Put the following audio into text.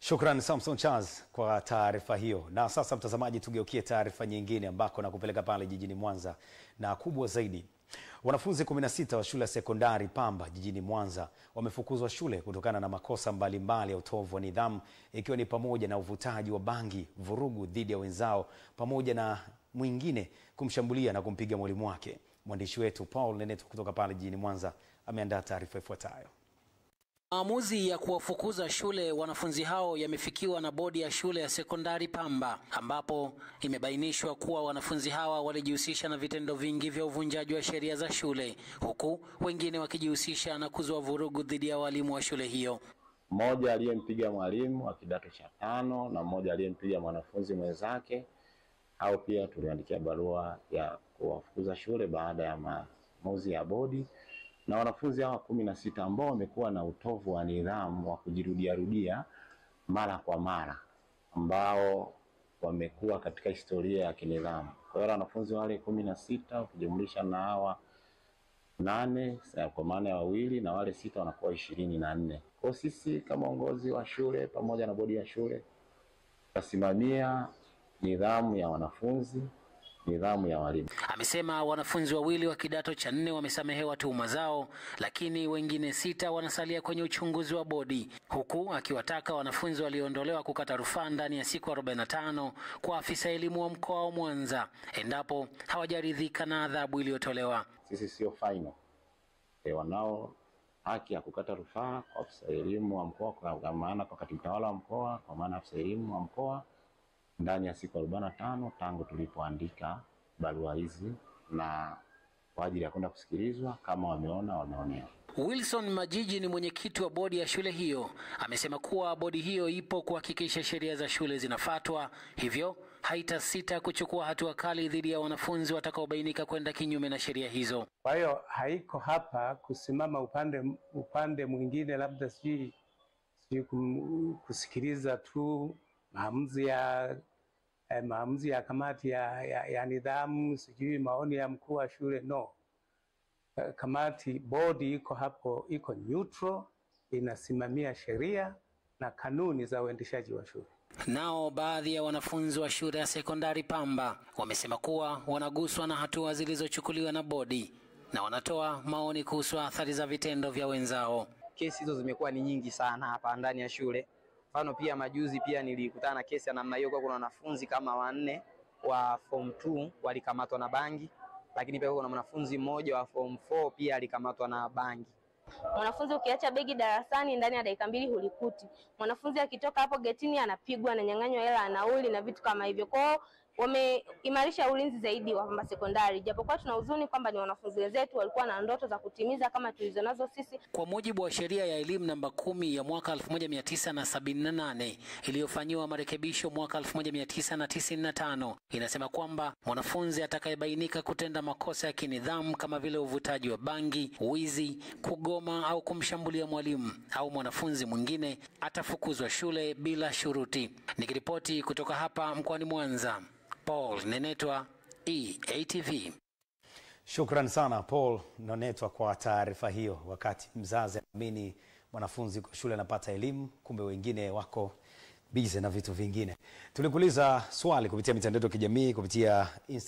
Shukrani Samson Charles kwa taarifa hiyo. Na sasa mtazamaji, tugeukie taarifa nyingine ambako na kupeleka pale jijini Mwanza. Na kubwa zaidi, wanafunzi 16 wa shule ya sekondari Pamba jijini Mwanza wamefukuzwa shule kutokana na makosa mbalimbali ya utovu wa nidhamu, ikiwa ni pamoja na uvutaji wa bangi, vurugu dhidi ya wenzao, pamoja na mwingine kumshambulia na kumpiga mwalimu wake. Mwandishi wetu Paul Neneto kutoka pale jijini Mwanza ameandaa taarifa ifuatayo. Maamuzi ya kuwafukuza shule wanafunzi hao yamefikiwa na bodi ya shule ya sekondari Pamba, ambapo imebainishwa kuwa wanafunzi hawa walijihusisha na vitendo vingi vya uvunjaji wa sheria za shule, huku wengine wakijihusisha na kuzua vurugu dhidi ya walimu wa shule hiyo. Mmoja aliyempiga mwalimu wa kidato cha 5 na mmoja aliyempiga mwanafunzi mwenzake, au pia tuliandikia barua ya kuwafukuza shule baada ya maamuzi ya bodi. Na wanafunzi hawa 16 ambao wamekuwa na utovu wa nidhamu wa kujirudia mara kwa mara, ambao wamekuwa katika historia ya kinidhamu. Kwa hiyo wanafunzi wale 16 ukijumlisha na hawa 8 kwa maana ya wawili, na wale 6 wanakuwa 24. Kwa sisi kama uongozi wa shule pamoja na bodi ya shule tunasimamia nidhamu ya wanafunzi, nidhamu ya walimu. Amesema wanafunzi wawili wa kidato cha 4 wamesamehewa tuhuma zao, lakini wengine 6 wanasalia kwenye uchunguzi wa bodi, huku akiwataka wanafunzi walioondolewa kukata rufaa ndani ya siku 45 kwa afisa elimu wa mkoa wa Mwanza endapo hawajaridhika na adhabu iliyotolewa. Sisi sio final. Wanao haki ya kukata rufaa kwa afisa elimu wa mkoa, kwa maana kwa katibu tawala wa mkoa, kwa maana afisa elimu wa mkoa, ndani ya siku 45 tangu tulipoandika barua hizi, na kwa ajili ya kwenda kusikilizwa kama wameonewa. Wilson Majiji ni mwenyekiti wa bodi ya shule hiyo. Amesema kuwa bodi hiyo ipo kuhakikisha sheria za shule zinafuatwa, hivyo haitasita kuchukua hatua kali dhidi ya wanafunzi watakaobainika kwenda kinyume na sheria hizo. Kwa hiyo haiko hapa kusimama upande mwingine, labda sijui kusikiliza tu maamuzi ya kamati ya nidhamu, sijui maoni ya mkuu wa shule. No, kamati bodi iko hapo, iko neutral, inasimamia sheria na kanuni za uendeshaji wa shule. Nao baadhi ya wanafunzi wa shule ya sekondari Pamba wamesema kuwa wanaguswa na hatua zilizochukuliwa na bodi na wanatoa maoni kuhusu athari za vitendo vya wenzao. Kesi hizo zimekuwa ni nyingi sana hapa ndani ya shule. Mfano pia majuzi pia nilikutana na kesi ya namna hiyo, kwa kuna wanafunzi kama 4 wa form 2 walikamatwa na bangi, lakini pia kuna mwanafunzi mmoja wa form 4 pia alikamatwa na bangi. Mwanafunzi ukiacha begi darasani ndani ya dakika 2 hulikuti. Mwanafunzi akitoka hapo getini anapigwa na nyang'anywa hela ya nauli na vitu kama hivyo. Kwa hiyo wameimarisha ulinzi zaidi wa Pamba Sekondari. Japokuwa tuna huzuni kwamba ni wanafunzi wenzetu walikuwa na ndoto za kutimiza kama tulizonazo sisi. Kwa mujibu wa sheria ya elimu namba 10 ya mwaka 1978 iliyofanyiwa marekebisho mwaka 1995, inasema kwamba mwanafunzi atakayebainika kutenda makosa ya kinidhamu kama vile uvutaji wa bangi, wizi, kugoma au kumshambulia mwalimu au mwanafunzi mwingine atafukuzwa shule bila shuruti. Nikiripoti kutoka hapa mkoani Mwanza, Paul Nenetwa, EATV. Shukrani sana Paul Nenetwa kwa taarifa hiyo. Wakati mzazi anaamini mwanafunzi kwa shule anapata elimu, kumbe wengine wako busy na vitu vingine. Tulikuuliza swali kupitia mitandao ya kijamii, kupitia Instagram.